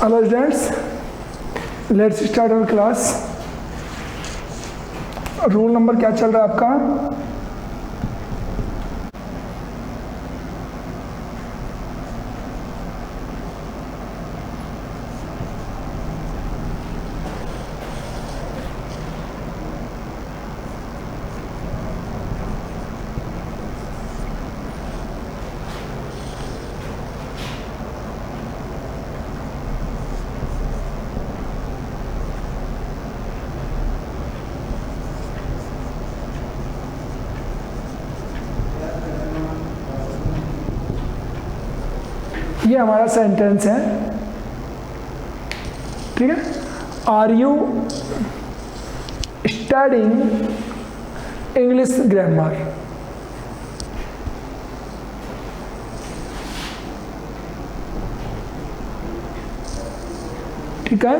Hello students, let's start our class. Rule number क्या चल रहा है आपका? ये हमारा सेंटेंस है, ठीक है। Are you studying English grammar? ठीक है।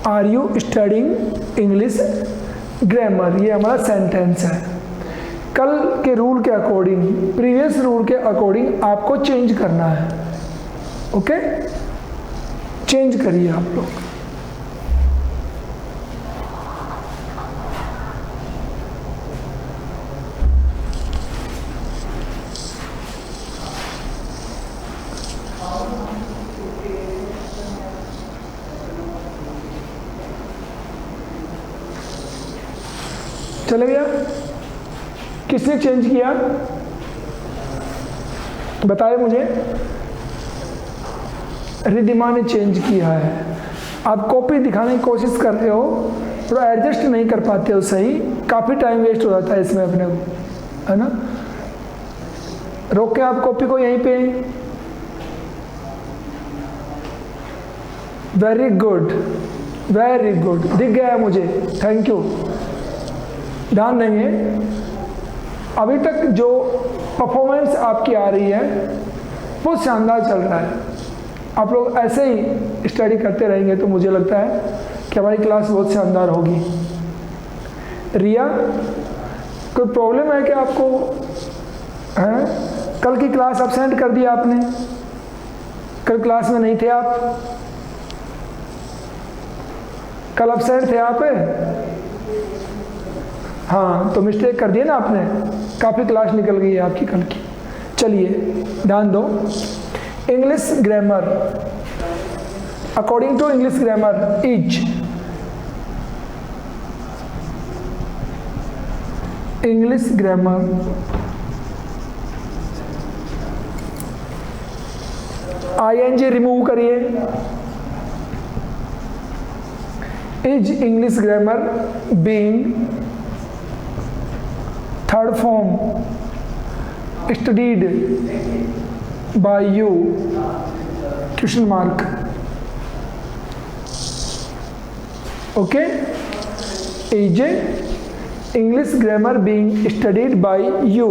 Are you studying English grammar, ये हमारा सेंटेंस है। कल के रूल के अकॉर्डिंग, प्रीवियस रूल के अकॉर्डिंग आपको चेंज करना है। ओके, चेंज करिए आप लोग। चले गया? किसने चेंज किया बताए मुझे? रिद्धिमा ने चेंज किया है। आप कॉपी दिखाने की कोशिश कर रहे हो, थोड़ा एडजस्ट नहीं कर पाते हो सही, काफ़ी टाइम वेस्ट हो जाता है इसमें अपने को, है ना। रोक के आप कॉपी को यहीं पे। वेरी गुड, वेरी गुड, दिख गया है मुझे, थैंक यू। ध्यान देंगे, अभी तक जो परफॉर्मेंस आपकी आ रही है वो शानदार चल रहा है। आप लोग ऐसे ही स्टडी करते रहेंगे तो मुझे लगता है कि हमारी क्लास बहुत शानदार होगी। रिया, कोई प्रॉब्लम है क्या आपको? हैं? कल की क्लास अब्सेंट कर दिया आपने, कल क्लास में नहीं थे आप, कल अब्सेंट थे आप? हाँ, तो मिस्टेक कर दिया ना आपने, काफ़ी क्लास निकल गई है आपकी कल की। चलिए ध्यान दो। English grammar, according to English grammar is, English grammar ING remove करिए। Is English grammar being third form studied by you question mark. Okay, is English grammar being studied by you?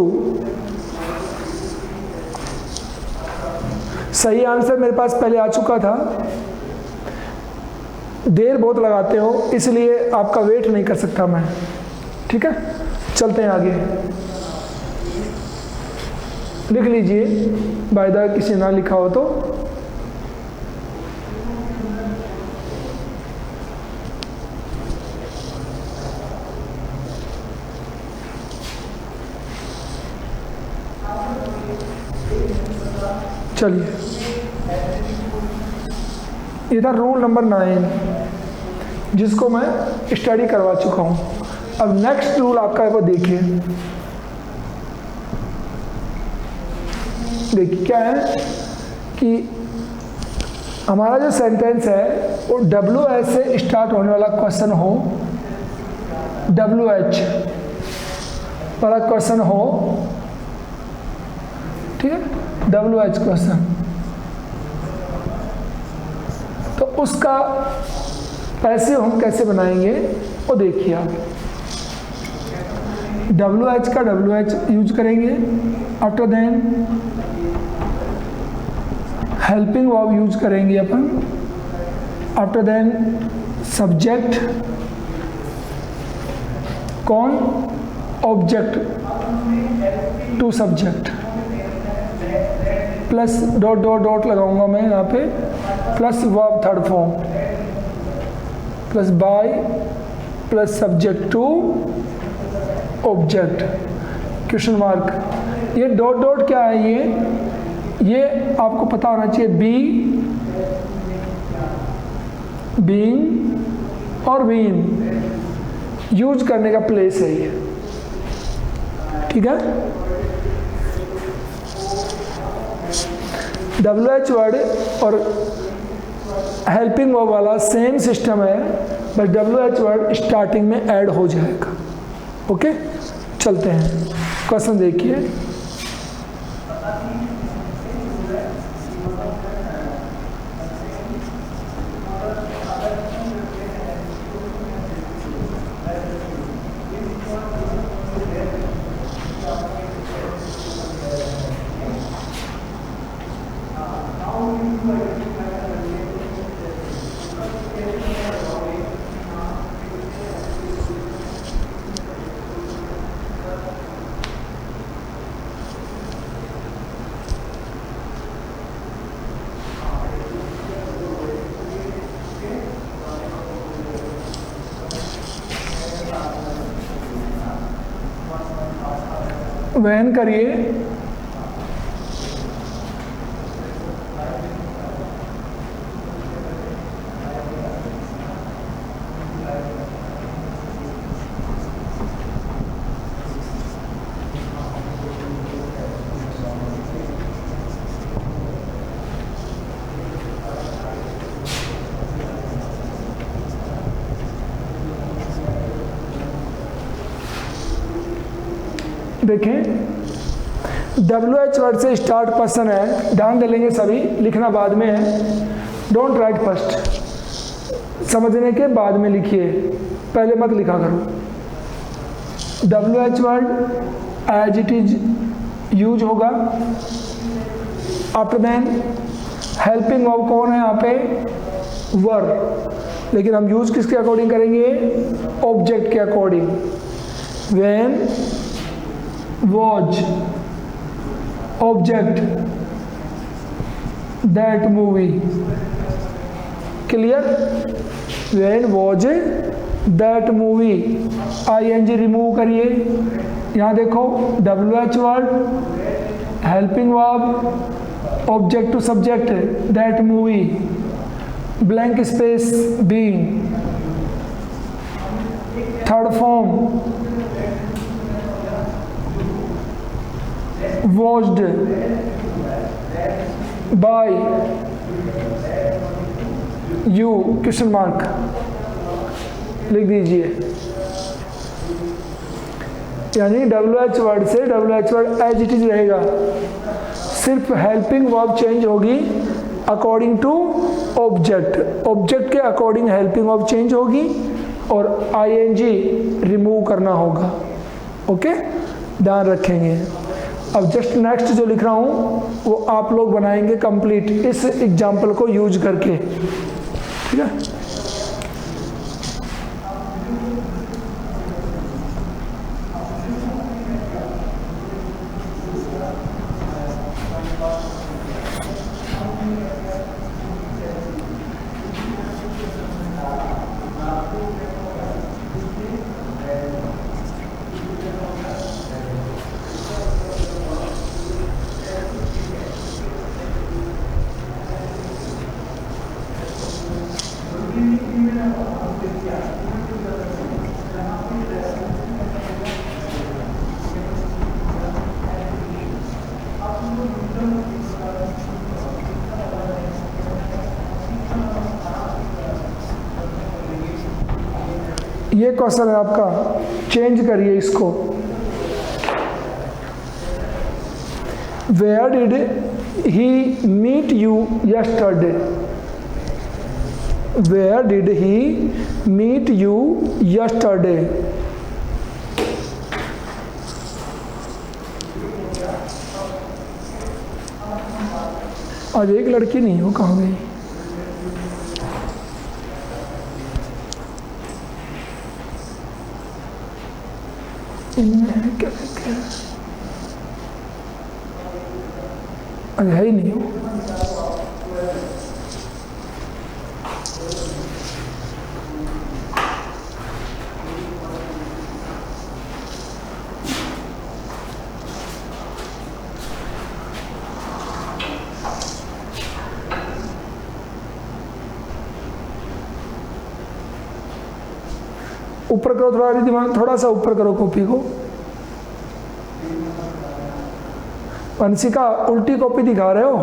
सही आंसर मेरे पास पहले आ चुका था। देर बहुत लगाते हो इसलिए आपका वेट नहीं कर सकता मैं, ठीक है। चलते हैं आगे, लिख लीजिए बायदा, किसी ना लिखा हो तो। चलिए, ये था रूल नंबर 9 जिसको मैं स्टडी करवा चुका हूँ। अब नेक्स्ट रूल आपका वो देखिए, देखिए क्या है कि हमारा जो सेंटेंस है वो WH से स्टार्ट होने वाला क्वेश्चन हो, WH वाला क्वेश्चन हो, ठीक है, WH क्वेश्चन। तो उसका पैसे हम कैसे बनाएंगे वो देखिए आप। WH का WH यूज करेंगे, after then helping verb use करेंगे अपन, आफ्टर देन सब्जेक्ट, कौन? Object to subject, plus dot dot dot लगाऊंगा मैं यहाँ पे, plus verb third form, plus by, plus subject to object, question mark. ये डॉट डॉट क्या है, ये आपको पता होना चाहिए, बीइंग और बीइंग यूज करने का प्लेस है ये, ठीक है। WH वर्ड और हेल्पिंग वर्ब वाला सेम सिस्टम है, बस WH वर्ड स्टार्टिंग में ऐड हो जाएगा। ओके, चलते हैं, क्वेश्चन देखिए। वहन करिए, देखें WH वर्ड से स्टार्ट पर्सन है, ध्यान दे लेंगे सभी, लिखना बाद में है, डोंट राइट फर्स्ट, समझने के बाद में लिखिए, पहले मत लिखा करो। WH word as it is use होगा। आफ्टर देन हेल्पिंग वर्ब कौन है यहाँ पे, वर्ब, लेकिन हम यूज किसके अकॉर्डिंग करेंगे, ऑब्जेक्ट के according. When watch object that movie, clear. When watch that movie, ING remove करिए, यहाँ देखो WH word, helping verb, object to subject that movie, blank space being, third form watched by you, question mark लिख दीजिए। यानी WH word से WH word as it is रहेगा, सिर्फ helping verb change होगी अकॉर्डिंग टू ऑब्जेक्ट, ऑब्जेक्ट के according helping verb change होगी और ING रिमूव करना होगा। ओके, ध्यान रखेंगे। अब जस्ट नेक्स्ट जो लिख रहा हूँ वो आप लोग बनाएंगे कंप्लीट इस एग्जाम्पल को यूज करके, ठीक है। ये क्वेश्चन है आपका, चेंज करिए इसको। Where did he meet you yesterday, where did he meet you yesterday, आज एक लड़की नहीं हो, कहाँ गई? इनमें क्या अरे है ही नहीं हो। ऊपर करो थोड़ा दिमाग, थोड़ा सा ऊपर करो कॉपी को। वंशिका उल्टी कॉपी दिखा रहे हो।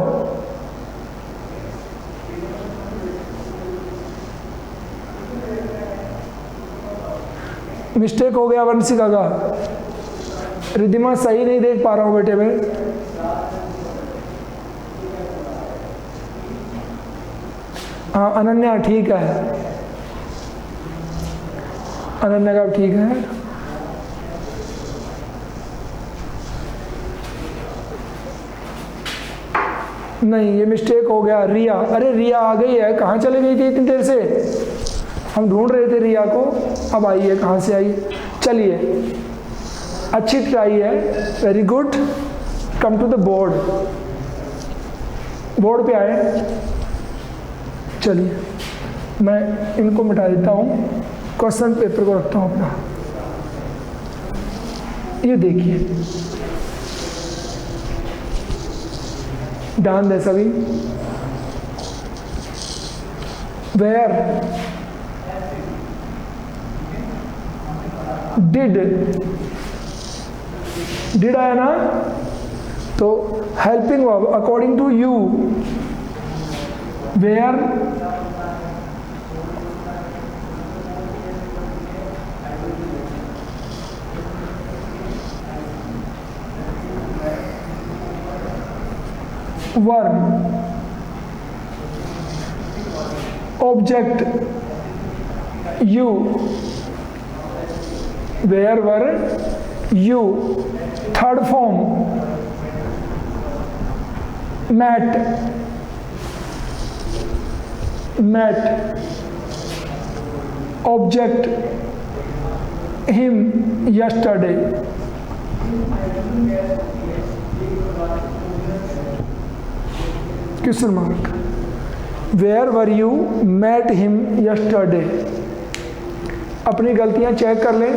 मिस्टेक हो गया वंशिका का। रिद्धिमा सही नहीं देख पा रहा हूं बेटे मैं। हाँ अनन्या ठीक है, अनन्या का ठीक है। नहीं ये मिस्टेक हो गया। रिया, अरे रिया आ गई है, कहाँ चले गई थी इतनी देर से? हम ढूंढ रहे थे रिया को, अब आई है। कहाँ से आई? चलिए अच्छी ट्राई है, very good. Come to the board, board पे आए। चलिए मैं इनको मिटा देता हूँ, क्वेश्चन पेपर को रखता हूँ अपना। ये देखिए, ध्यान दे सभी। वेयर डिड आया ना, तो helping verb according to you. Where verb object you, where verb you. Third form met, met object him yesterday. Question mark. Where were you met him yesterday. अपनी गलतियां चेक कर लें,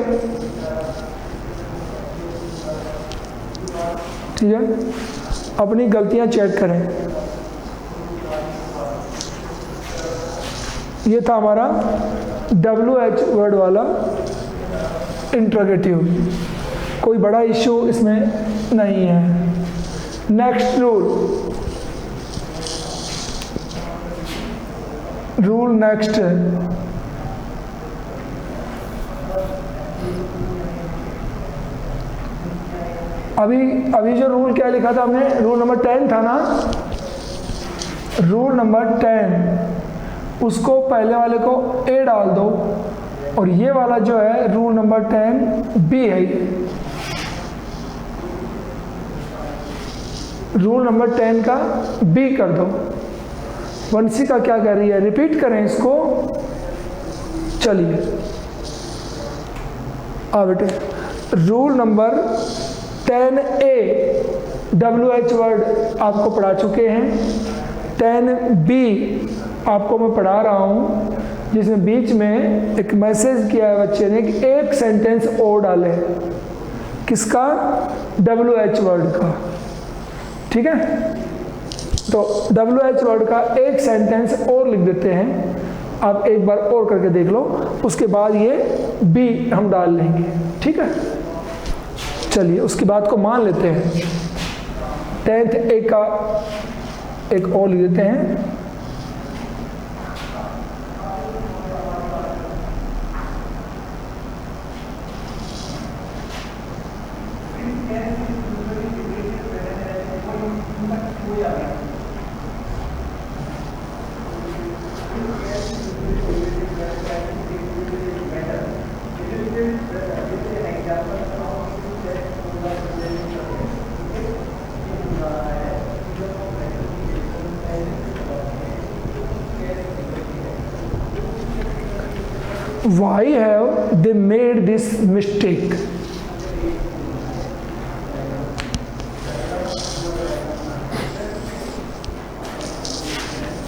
ठीक है? अपनी गलतियां चेक करें। ये था हमारा WH वर्ड वाला इंट्रोगेटिव, कोई बड़ा इश्यू इसमें नहीं है। Next rule next. अभी जो रूल क्या लिखा था हमने, रूल नंबर 10 था ना, रूल नंबर 10, उसको पहले वाले को ए डाल दो, और ये वाला जो है रूल नंबर 10 बी है। रूल नंबर 10 का बी कर दो। वंशिका क्या कह रही है, रिपीट करें इसको। चलिए आ बेटे, rule number 10A WH word आपको पढ़ा चुके हैं। 10B आपको मैं पढ़ा रहा हूँ, जिसमें बीच में एक मैसेज किया है बच्चे ने कि एक सेंटेंस और डाले। किसका? WH वर्ड का, ठीक है? तो WH वर्ड का एक सेंटेंस और लिख देते हैं। आप एक बार और करके देख लो, उसके बाद ये बी हम डाल लेंगे, ठीक है? चलिए उसकी बात को मान लेते हैं। 10th A का एक और लिख देते हैं। Why have they made this mistake?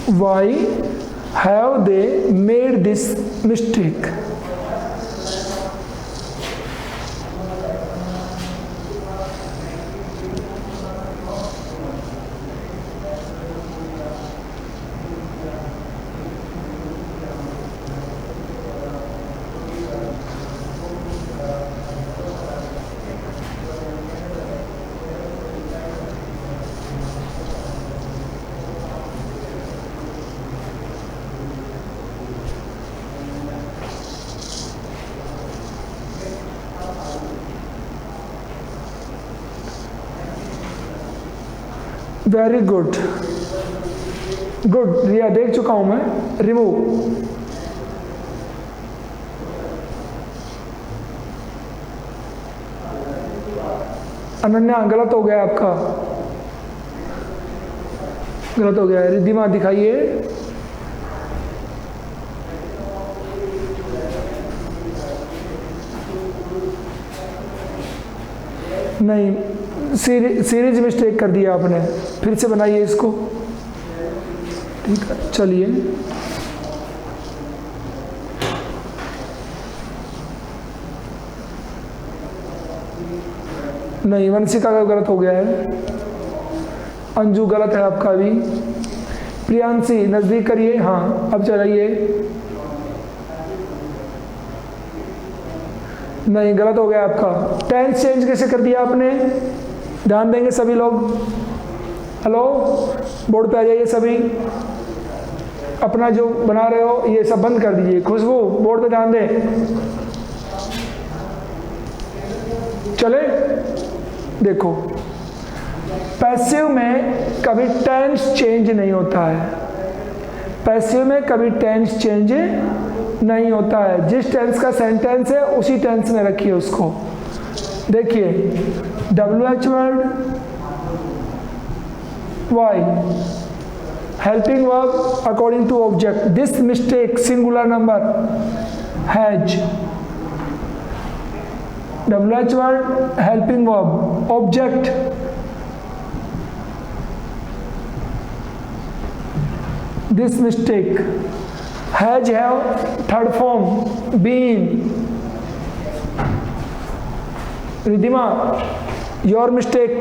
Why have they made this mistake? Very good, good Riya, देख चुका हूं मैं। रिमूव, अनन्या गलत हो गया आपका, गलत हो गया है। रिद्धिमा दिखाइए। नहीं, सीरीज मिस्टेक कर दिया आपने, फिर से बनाइए इसको। ठीक है, चलिए। नहीं, वंशिका का गलत हो गया है। अंजू गलत है आपका भी। प्रियांशी नजदीक करिए। हाँ, अब चलाइए। नहीं, गलत हो गया आपका। टेंस चेंज कैसे कर दिया आपने? ध्यान देंगे सभी लोग। हेलो, बोर्ड पे आ जाइए सभी। अपना जो बना रहे हो ये सब बंद कर दीजिए। खुशबू, बोर्ड पे ध्यान दे। चले, देखो, पैसिव में कभी टेंस चेंज नहीं होता है। पैसिव में कभी टेंस चेंज नहीं होता है। जिस टेंस का सेंटेंस है उसी टेंस में रखिए उसको। देखिए, WH word, why, helping verb according to object. This mistake singular number has. WH word, helping verb, object this mistake. Has have, third form been. Riddhima, your mistake,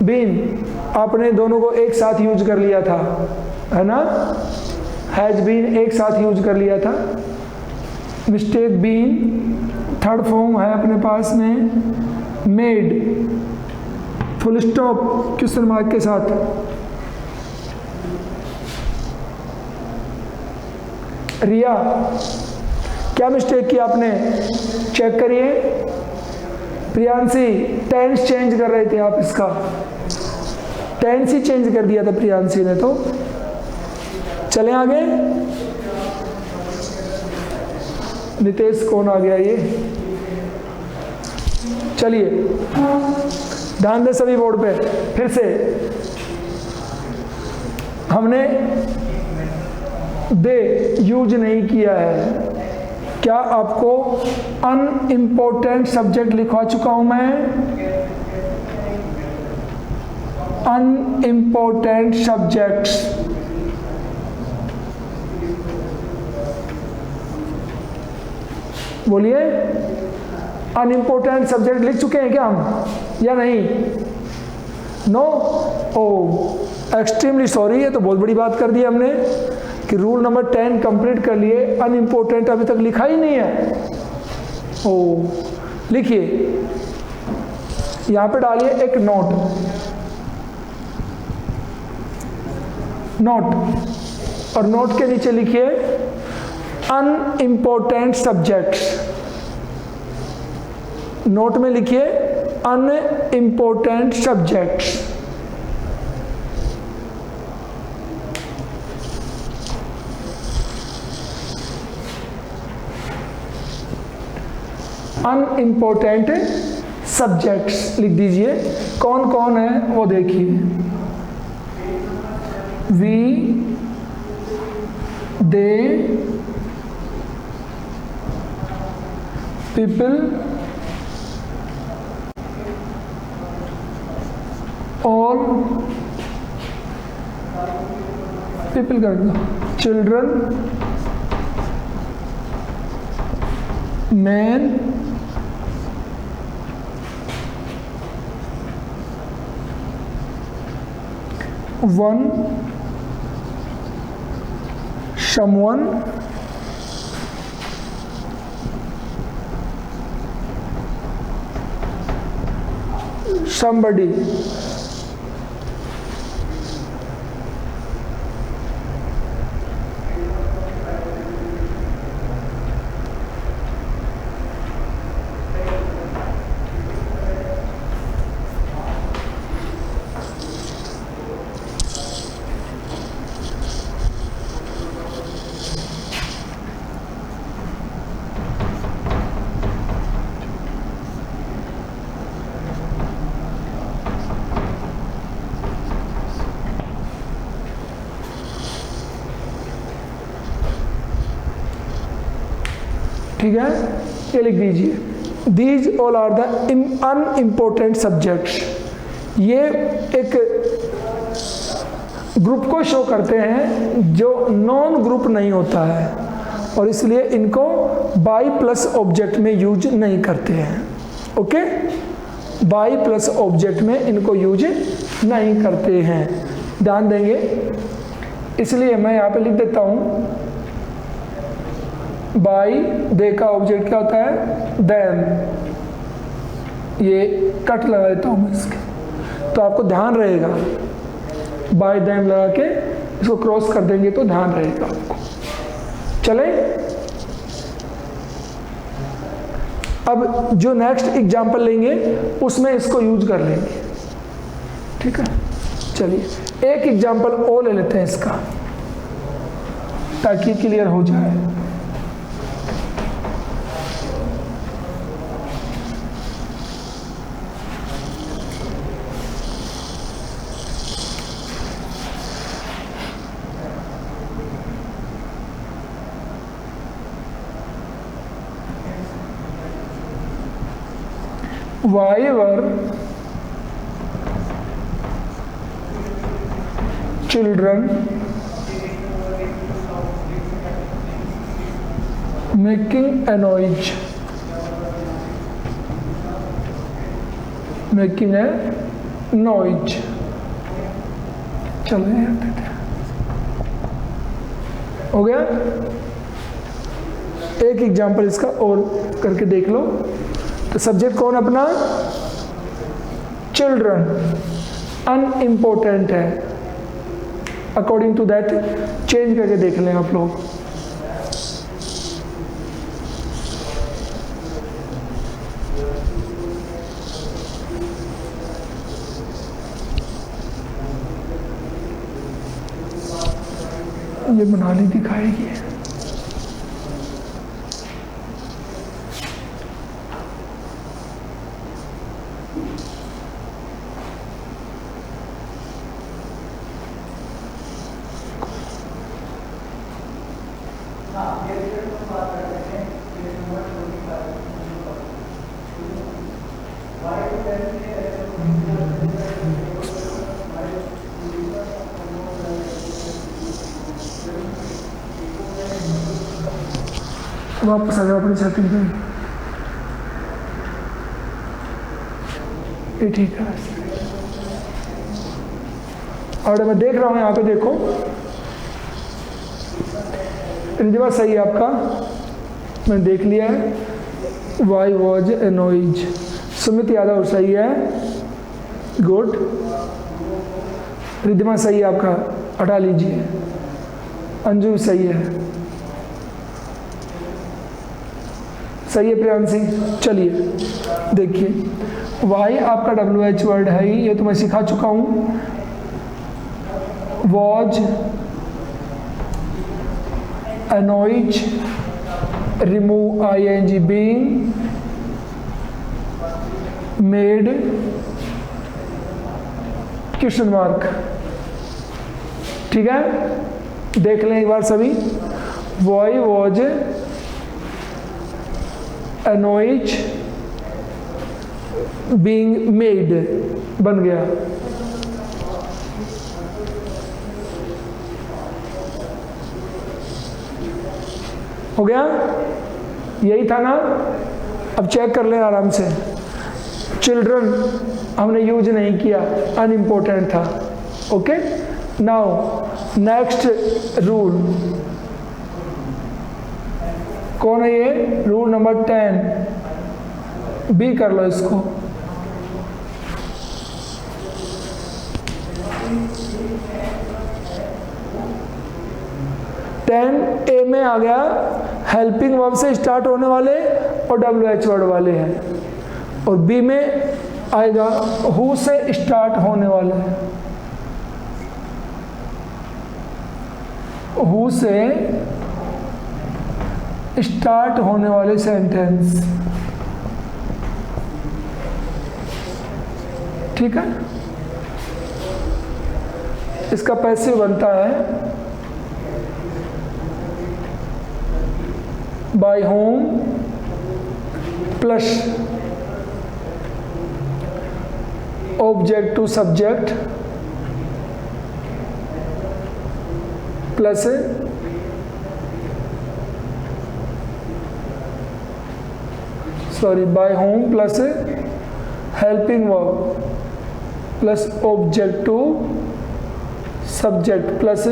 been. आपने दोनों को एक साथ यूज कर लिया था, है ना? हैज बीन एक साथ यूज कर लिया था। मिस्टेक बीन, थर्ड फॉर्म है अपने पास में made, full stop question mark के साथ। रिया, क्या मिस्टेक की आपने? चेक करिए। प्रियांशी, टेंस चेंज कर रहे थे आप, इसका टेंस ही चेंज कर दिया था प्रियांशी ने। तो चलें आगे। नितेश कौन आ गया ये? चलिए, ध्यान दें सभी बोर्ड पे। फिर से हमने दे यूज नहीं किया है। क्या आपको अनइम्पोर्टेंट सब्जेक्ट लिखवा चुका हूं मैं? अनइम्पोर्टेंट सब्जेक्ट्स, बोलिए। अनइम्पोर्टेंट सब्जेक्ट लिख चुके हैं क्या हम, या नहीं? नो? ओ, एक्सट्रीमली सॉरी। ये तो बहुत बड़ी बात कर दी हमने कि रूल नंबर 10 कंप्लीट कर लिए, अनइम्पोर्टेंट अभी तक लिखा ही नहीं है। ओ, लिखिए, यहां पे डालिए एक नोट, नोट, और नोट के नीचे लिखिए अनइम्पोर्टेंट सब्जेक्ट्स। नोट में लिखिए अनइम्पोर्टेंट सब्जेक्ट्स। अनइम्पोर्टेंट सब्जेक्ट्स लिख दीजिए। कौन कौन है वो देखिए। We, they, people, all, people कर दो, children, man, one, someone, somebody, ठीक है, ये लिख दीजिए। These all are the unimportant subjects. ये एक ग्रुप को शो करते हैं जो नॉन ग्रुप नहीं होता है, और इसलिए इनको बाई प्लस ऑब्जेक्ट में यूज नहीं करते हैं। ओके, बाई प्लस ऑब्जेक्ट में इनको यूज नहीं करते हैं, ध्यान देंगे। इसलिए मैं यहाँ पे लिख देता हूँ बाई, दे का ऑब्जेक्ट क्या होता है, देम। ये कट लगा देता हूँ मैं इसके, तो आपको ध्यान रहेगा। बाई देम लगा के इसको क्रॉस कर देंगे तो ध्यान रहेगा आपको। चले, अब जो नेक्स्ट एग्जाम्पल लेंगे उसमें इसको यूज कर लेंगे, ठीक है। चलिए एक एग्जाम्पल और ले लेते हैं इसका, ताकि क्लियर हो जाए। Why were children making a noise? Making a noise. चलो हो गया। एक एग्जाम्पल इसका और करके देख लो। तो सब्जेक्ट कौन अपना, चिल्ड्रन, अनइम्पोर्टेंट है। अकॉर्डिंग टू दैट चेंज करके देख लें आप लोग। ये बनानी दिखाएगी। वापस आ जाओ अपनी सेटिंग पे। ये ठीक है। और मैं देख रहा हूँ यहाँ पे, देखो रिजवा सही है आपका, मैंने देख लिया है। Why was a noise, Sumit Yadav सही है, गुड। रिद्धिमा सही है आपका, हटा लीजिए। अंजू सही है, सही है प्रियांशी। चलिए देखिए, वाई आपका WH वर्ड है, ये तो मैं सिखा चुका हूँ। Was, annoys, remove ING, being, made, question mark. ठीक है, देख लें एक बार सभी। Why was annoys being made बन गया। हो गया, यही था ना। अब चेक कर लें आराम से। चिल्ड्रन हमने यूज नहीं किया, अनइम्पोर्टेंट था। ओके, नाउ नेक्स्ट रूल कौन है ये? रूल नंबर 10 बी कर लो इसको। ए में आ गया हेल्पिंग वर्ब से स्टार्ट होने वाले और WH वर्ड वाले हैं, और बी में आएगा हु से स्टार्ट होने वाले, हु से स्टार्ट होने वाले सेंटेंस। ठीक है, इसका पैसिव बनता है by whom plus object to subject plus by whom plus helping verb plus object to subject plus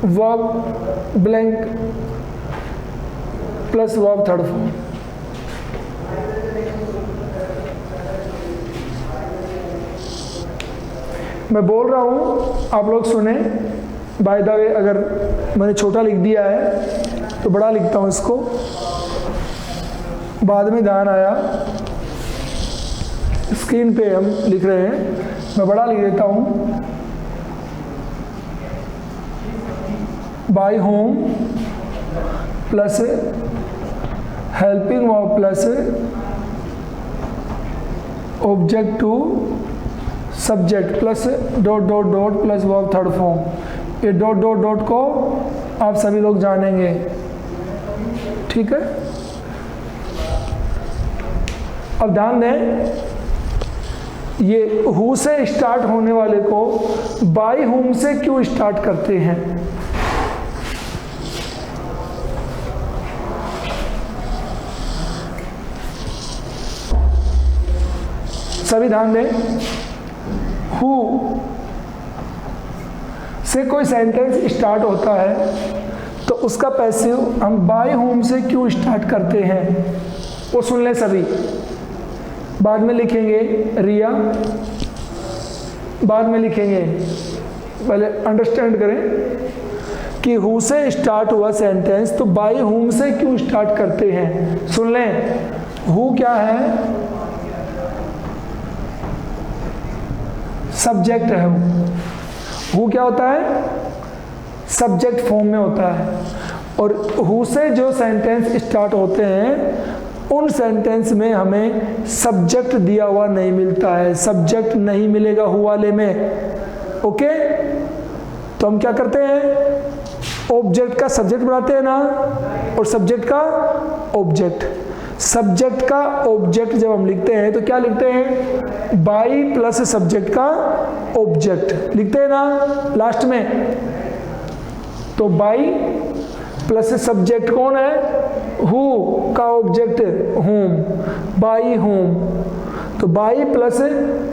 verb blank plus verb third form. मैं बोल रहा हूं, आप लोग सुने। बाय द वे, अगर मैंने छोटा लिख दिया है तो बड़ा लिखता हूं इसको, बाद में ध्यान आया स्क्रीन पे हम लिख रहे हैं, मैं बड़ा लिख देता हूं। By whom plus helping verb plus object to subject plus dot dot dot plus verb third form. ये डॉट डॉट डॉट को आप सभी लोग जानेंगे, ठीक है। अब ध्यान दें, ये हु से स्टार्ट होने वाले को बाय होम से क्यों स्टार्ट करते हैं? सभी ध्यान दें, हु से कोई सेंटेंस स्टार्ट होता है तो उसका पैसिव हम बाय होम से क्यों स्टार्ट करते हैं, वो सुन लें सभी। बाद में लिखेंगे रिया, बाद में लिखेंगे, पहले अंडरस्टैंड करें कि हु से स्टार्ट हुआ सेंटेंस तो बाय होम से क्यों स्टार्ट करते हैं। सुन लें, हु क्या है? सब्जेक्ट है। हु क्या होता है? सब्जेक्ट फॉर्म में होता है। और हु से जो सेंटेंस स्टार्ट होते हैं उन सेंटेंस में हमें सब्जेक्ट दिया हुआ नहीं मिलता है, सब्जेक्ट नहीं मिलेगा हु वाले में। ओके, तो हम क्या करते हैं? ऑब्जेक्ट का सब्जेक्ट बनाते हैं ना, और सब्जेक्ट का ऑब्जेक्ट। सब्जेक्ट का ऑब्जेक्ट जब हम लिखते हैं तो क्या लिखते हैं? बाई प्लस सब्जेक्ट का ऑब्जेक्ट लिखते हैं ना लास्ट में। तो बाई प्लस सब्जेक्ट कौन है? हु का ऑब्जेक्ट होम, बाई होम। तो बाई प्लस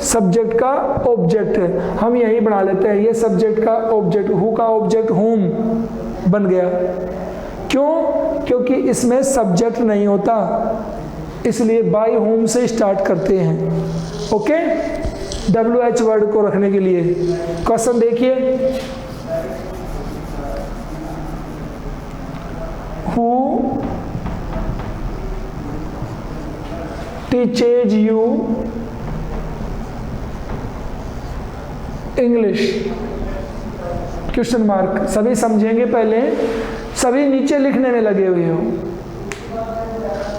सब्जेक्ट का ऑब्जेक्ट हम यही बना लेते हैं, ये सब्जेक्ट का ऑब्जेक्ट, हु का ऑब्जेक्ट होम बन गया। क्यों? क्योंकि इसमें सब्जेक्ट नहीं होता, इसलिए बाय होम से स्टार्ट करते हैं। ओके, WH वर्ड को रखने के लिए क्वेश्चन देखिए, who teaches you English? Question mark. सभी समझेंगे पहले, सभी नीचे लिखने में लगे हुए हो।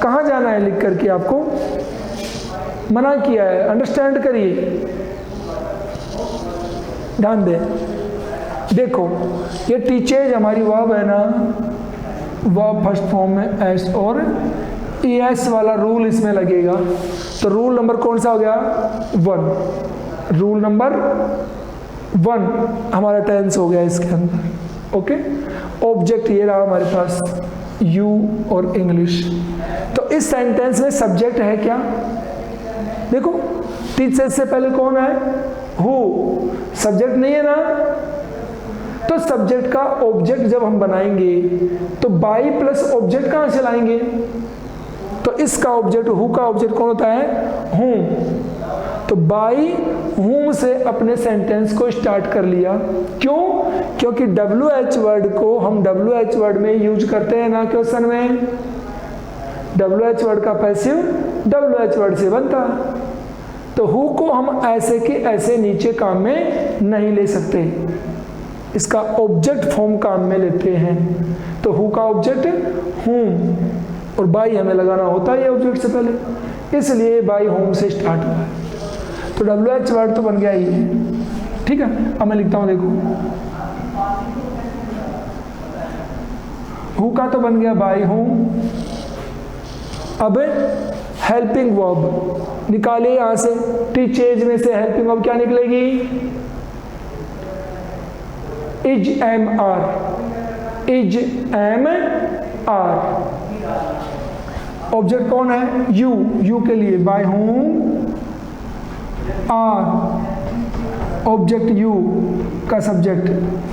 कहाँ जाना है लिख करके? आपको मना किया है, अंडरस्टैंड करिए, ध्यान दें। देखो, ये टीचेज हमारी वर्ब है ना, वर्ब फर्स्ट फॉर्म में एस और ES वाला रूल इसमें लगेगा। तो रूल नंबर कौन सा हो गया? 1। रूल नंबर 1 हमारा टेंस हो गया इसके अंदर। ओके, ऑब्जेक्ट ये रहा हमारे पास, यू और इंग्लिश। तो इस सेंटेंस में सब्जेक्ट है क्या? देखो टीचर से पहले कौन है? हु। सब्जेक्ट नहीं है ना, तो सब्जेक्ट का ऑब्जेक्ट जब हम बनाएंगे तो बाई प्लस ऑब्जेक्ट कहां से लाएंगे? तो इसका ऑब्जेक्ट, हु का ऑब्जेक्ट कौन होता है? हूं। तो बाई हूं से अपने सेंटेंस को स्टार्ट कर लिया। क्यों? क्योंकि WH वर्ड को हम WH वर्ड में यूज करते हैं ना क्वेश्चन में। WH वर्ड का पैसिव WH वर्ड से बनता है, तो हु को हम ऐसे के ऐसे नीचे काम में नहीं ले सकते, इसका ऑब्जेक्ट फॉर्म काम में लेते हैं। तो हु का ऑब्जेक्ट हूं और बाई हमें लगाना होता है ये ऑब्जेक्ट से पहले, इसलिए बाई होम से स्टार्ट हुआ है। तो WH वर्ड तो बन गया ही है। ठीक है, अब मैं लिखता हूं, देखो हु का तो बन गया बाई होम। अब हेल्पिंग वर्ब निकाले यहां से, टीचेज में से हेल्पिंग वर्ब क्या निकलेगी? Is am are. Is am are. Object कौन है? यू। यू के लिए by whom are, object you का subject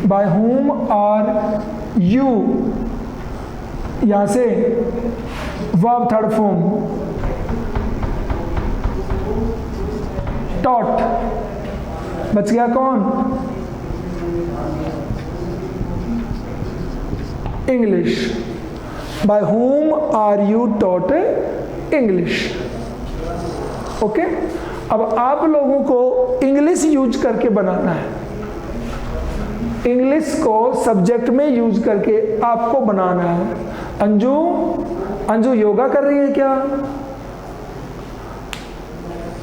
by whom are you. यहां से वर्ब थर्ड फॉर्म टॉट, बच गया कौन? English. By whom are you taught English. Okay, अब आप लोगों को इंग्लिश यूज करके बनाना है। इंग्लिश को सब्जेक्ट में यूज करके आपको बनाना है। अंजू योगा कर रही है क्या?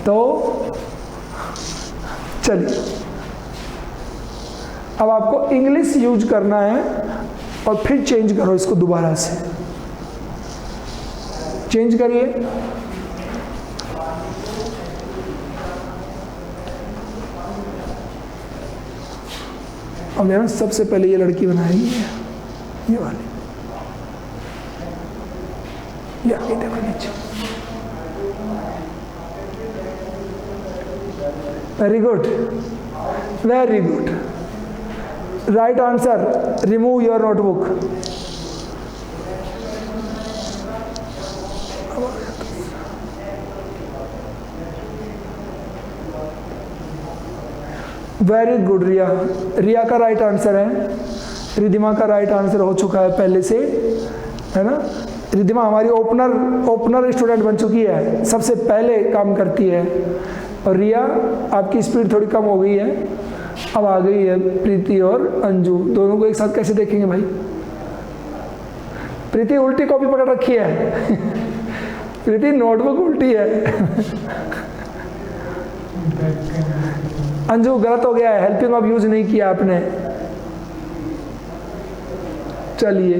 तो चलिए, अब आपको इंग्लिश यूज करना है और फिर चेंज करो इसको, दोबारा से चेंज करिए। अब ना सबसे पहले ये लड़की बनाएगी, ये वाली, ये आगे देखो नीचे। Very good, very good. Right answer, remove your notebook. Very good Riya. Riya का राइट आंसर है। रिधिमा का राइट आंसर हो चुका है पहले से, है ना। रिधिमा हमारी ओपनर स्टूडेंट बन चुकी है, सबसे पहले काम करती है। और रिया आपकी स्पीड थोड़ी कम हो गई है, अब आ गई है प्रीति और अंजू। दोनों को एक साथ कैसे देखेंगे भाई? प्रीति उल्टी कॉपी पकड़ रखी है। प्रीति नोटबुक उल्टी है। अंजू गलत हो गया है, हेल्पिंग ऑफ यूज नहीं किया आपने। चलिए,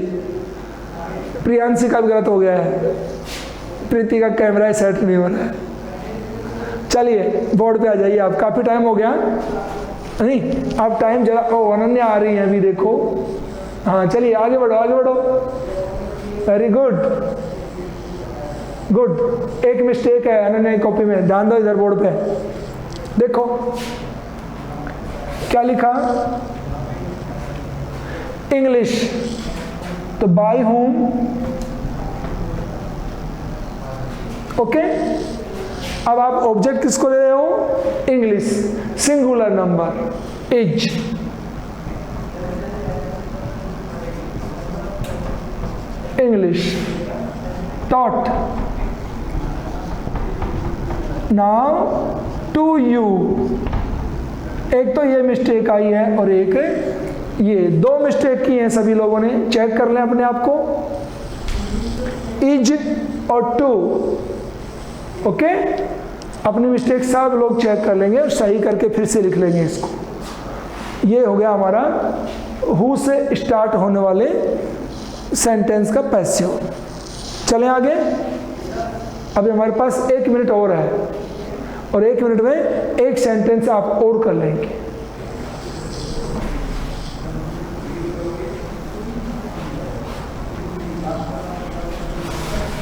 प्रियांशी का भी गलत हो गया है। प्रीति का कैमरा सेट नहीं हो रहा है। चलिए बोर्ड पे आ जाइए आप, काफी टाइम हो गया नहीं, आप टाइम जरा। ओ अनन्या आ रही है अभी, देखो। हाँ चलिए आगे बढ़ो, आगे बढ़ो। Very good, good. एक मिस्टेक है अनन्या की कॉपी में, ध्यान दो इधर बोर्ड पे। देखो क्या लिखा? इंग्लिश, तो बाय होम। ओके, अब आप ऑब्जेक्ट किसको ले रहे हो? English. Singular number is. English taught. Now to you. एक तो ये मिस्टेक आई है और एक ये, दो मिस्टेक की हैं सभी लोगों ने। चेक कर लें अपने आप को, इज और टू। ओके, अपनी मिस्टेक सब लोग चेक कर लेंगे और सही करके फिर से लिख लेंगे इसको। ये हो गया हमारा हु से स्टार्ट होने वाले सेंटेंस का पैसिव। चलें आगे। अभी हमारे पास 1 मिनट और है और 1 मिनट में एक सेंटेंस आप और कर लेंगे।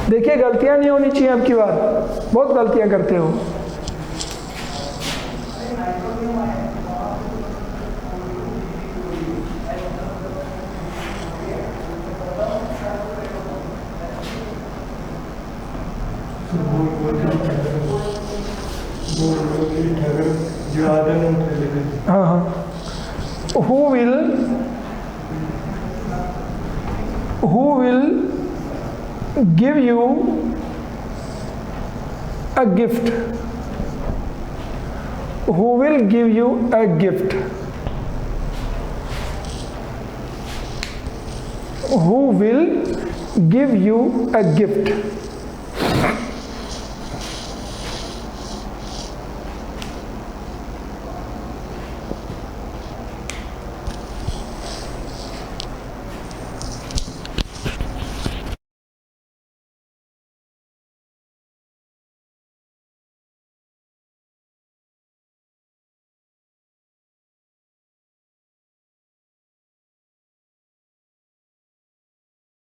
देखिए गलतियां नहीं होनी चाहिए अब की बार, बहुत गलतियां करते हो। हाँ हाँ, who will give you a gift? Who will give you a gift? Who will give you a gift?